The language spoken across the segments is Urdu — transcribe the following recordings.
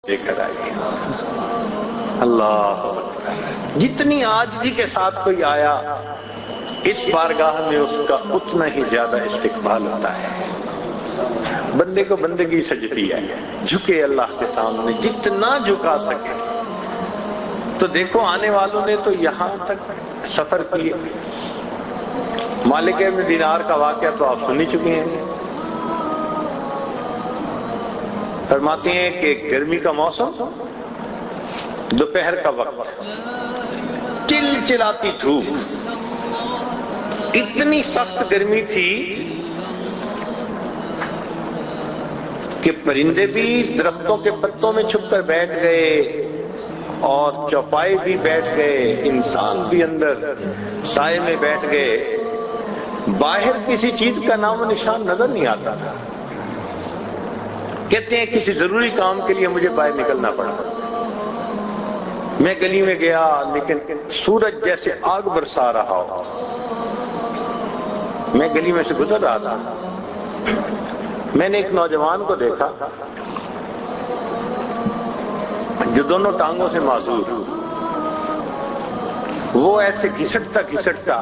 لے کر آئیے۔ اللہ جتنی عاجزی کے ساتھ کوئی آیا اس بارگاہ میں اس کا اتنا ہی زیادہ استقبال ہوتا ہے۔ بندے کو بندگی سجتی ہے، جھکے اللہ کے سامنے جتنا جھکا سکے۔ تو دیکھو آنے والوں نے تو یہاں تک سفر کیے۔ مالک ابن دینار کا واقعہ تو آپ سن ہی چکے ہیں۔ فرماتے ہیں کہ گرمی کا موسم، دوپہر کا وقت، چل چلاتی دھوپ، اتنی سخت گرمی تھی کہ پرندے بھی درختوں کے پتوں میں چھپ کر بیٹھ گئے اور چوپائے بھی بیٹھ گئے، انسان بھی اندر سائے میں بیٹھ گئے۔ باہر کسی چیز کا نام و نشان نظر نہیں آتا تھا۔ کہتے ہیں کسی ضروری کام کے لیے مجھے باہر نکلنا پڑا، میں گلی میں گیا لیکن سورج جیسے آگ برسا رہا ہو۔ میں گلی میں سے گزر رہا تھا، میں نے ایک نوجوان کو دیکھا جو دونوں ٹانگوں سے معذور، وہ ایسے گھسٹتا گھسٹتا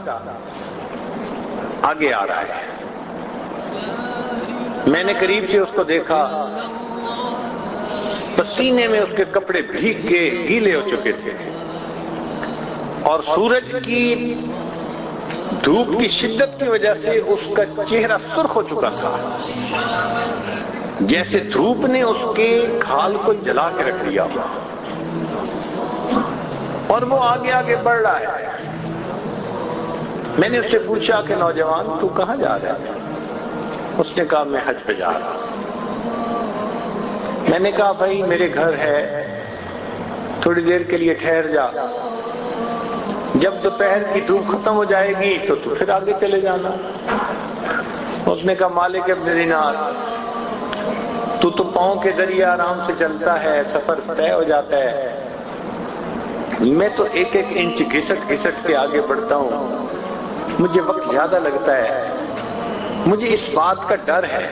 آگے آ رہا ہے۔ میں نے قریب سے اس کو دیکھا، پسینے میں اس کے کپڑے بھیگ کے گیلے ہو چکے تھے اور سورج کی دھوپ کی شدت کی وجہ سے اس کا چہرہ سرخ ہو چکا تھا، جیسے دھوپ نے اس کے کھال کو جلا کے رکھ دیا ہوا، اور وہ آگے آگے بڑھ رہا ہے۔ میں نے اس سے پوچھا کہ نوجوان تو کہاں جا رہا ہے؟ اس نے کہا میں حج پہ جا رہا ہوں۔ میں نے کہا بھائی میرے گھر ہے، تھوڑی دیر کے لیے ٹھہر جا، جب دوپہر کی دھوپ ختم ہو جائے گی تو پھر آگے چلے جانا۔ اس نے کہا مالک ابن دینار تو پاؤں کے ذریعے آرام سے چلتا ہے، سفر طے ہو جاتا ہے، میں تو ایک ایک انچ گھسٹ گھسٹ کے آگے بڑھتا ہوں، مجھے وقت زیادہ لگتا ہے۔ مجھے اس بات کا ڈر ہے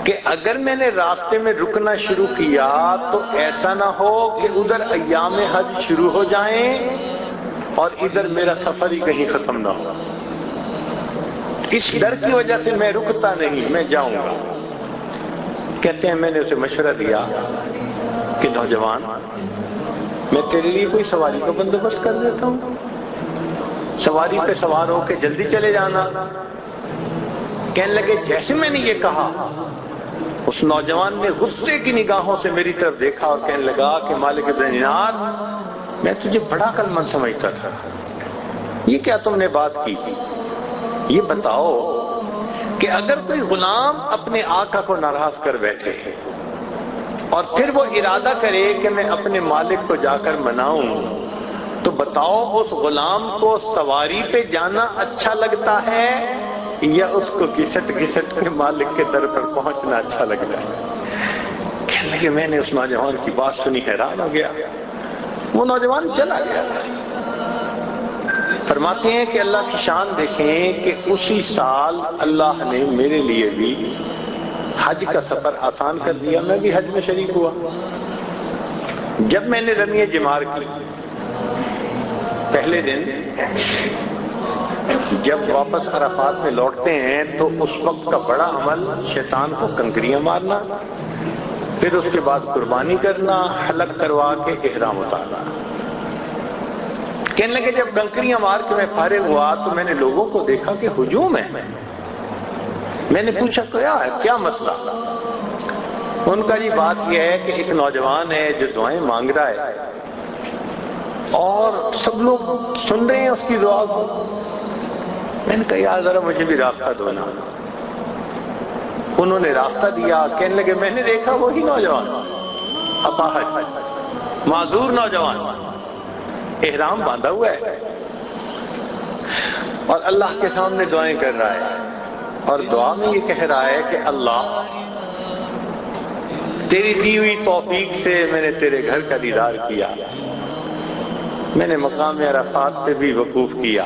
کہ اگر میں نے راستے میں رکنا شروع کیا تو ایسا نہ ہو کہ ادھر ایام حج شروع ہو جائیں اور ادھر میرا سفر ہی کہیں ختم نہ ہو۔ اس ڈر کی وجہ سے میں رکتا نہیں، میں جاؤں گا۔ کہتے ہیں میں نے اسے مشورہ دیا کہ نوجوان میں تیرے لیے کوئی سواری کا بندوبست کر دیتا ہوں، سواری پہ سوار ہو کے جلدی چلے جانا۔ کہنے لگے جیسے میں نے یہ کہا اس نوجوان نے غصے کی نگاہوں سے میری طرف دیکھا اور کہنے لگا کہ مالک ابن دینار میں تجھے بڑا عقل مند سمجھتا تھا، یہ کیا تم نے بات کی؟ یہ بتاؤ کہ اگر کوئی غلام اپنے آقا کو ناراض کر بیٹھے اور پھر وہ ارادہ کرے کہ میں اپنے مالک کو جا کر مناؤں، تو بتاؤ اس غلام کو سواری پہ جانا اچھا لگتا ہے یا اس کو گھسٹ گھسٹ کے مالک کے در پر پہنچنا اچھا لگتا ہے؟ کہنے لگے میں نے اس نوجوان کی بات سنی، حیران ہو گیا۔ وہ نوجوان چلا گیا۔ فرماتے ہیں کہ اللہ کی شان دیکھیں کہ اسی سال اللہ نے میرے لیے بھی حج کا سفر آسان کر دیا، میں بھی حج میں شریک ہوا۔ جب میں نے رمی جمار کی پہلے دن، جب واپس عرفات میں لوٹتے ہیں تو اس وقت کا بڑا عمل شیطان کو کنکریاں مارنا، پھر اس کے بعد قربانی کرنا، حلق کروا کے احرام اتارنا۔ کہنے لگے جب کنکریاں مار کے میں فارغ ہوا تو میں نے لوگوں کو دیکھا کہ ہجوم ہے۔ میں نے پوچھا کیا مسئلہ؟ ان کا یہ بات یہ ہے کہ ایک نوجوان ہے جو دعائیں مانگ رہا ہے اور سب لوگ سن رہے ہیں اس کی دعا کو۔ میں نے کہا یار ذرا مجھے بھی راستہ دو نا۔ انہوں نے راستہ دیا۔ کہنے لگے میں نے دیکھا وہی نوجوان اپاہج معذور نوجوان احرام باندھا ہوا ہے اور اللہ کے سامنے دعائیں کر رہا ہے، اور دعا میں یہ کہہ رہا ہے کہ اللہ تیری دی ہوئی توفیق سے میں نے تیرے گھر کا دیدار کیا، میں نے مقام عرفات پہ بھی وقوف کیا،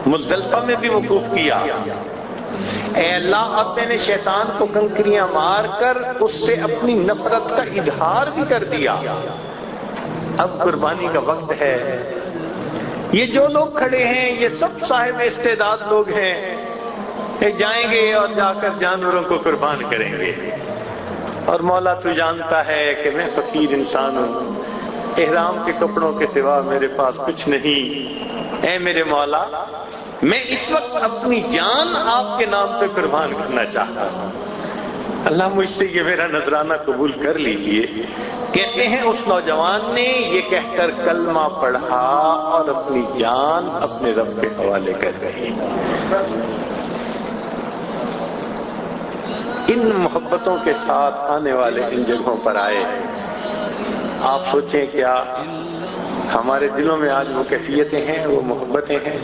مزدلفہ میں بھی وقوف کیا، اے اللہ اب میں نے شیطان کو کنکریاں مار کر اس سے اپنی نفرت کا اظہار بھی کر دیا، اب قربانی کا وقت ہے۔ یہ جو لوگ کھڑے ہیں یہ سب صاحب استعداد لوگ ہیں، یہ جائیں گے اور جا کر جانوروں کو قربان کریں گے۔ اور مولا تو جانتا ہے کہ میں فقیر انسان ہوں، احرام کے کپڑوں کے سوا میرے پاس کچھ نہیں۔ اے میرے مولا میں اس وقت اپنی جان آپ کے نام پہ قربان کرنا چاہتا ہوں، اللہ مجھ سے یہ میرا نذرانہ قبول کر لیجئے۔ کہتے ہیں اس نوجوان نے یہ کہہ کر کلمہ پڑھا اور اپنی جان اپنے رب کے حوالے کر رہی۔ ان محبتوں کے ساتھ آنے والے ان جگہوں پر آئے، آپ سوچیں کیا ہمارے دلوں میں آج وہ کیفیتیں ہیں، وہ محبتیں ہیں؟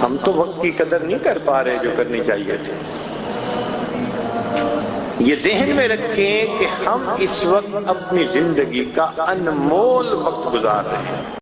ہم تو وقت کی قدر نہیں کر پا رہے جو کرنی چاہیے تھی۔ یہ ذہن میں رکھیں کہ ہم اس وقت اپنی زندگی کا انمول وقت گزار رہے ہیں۔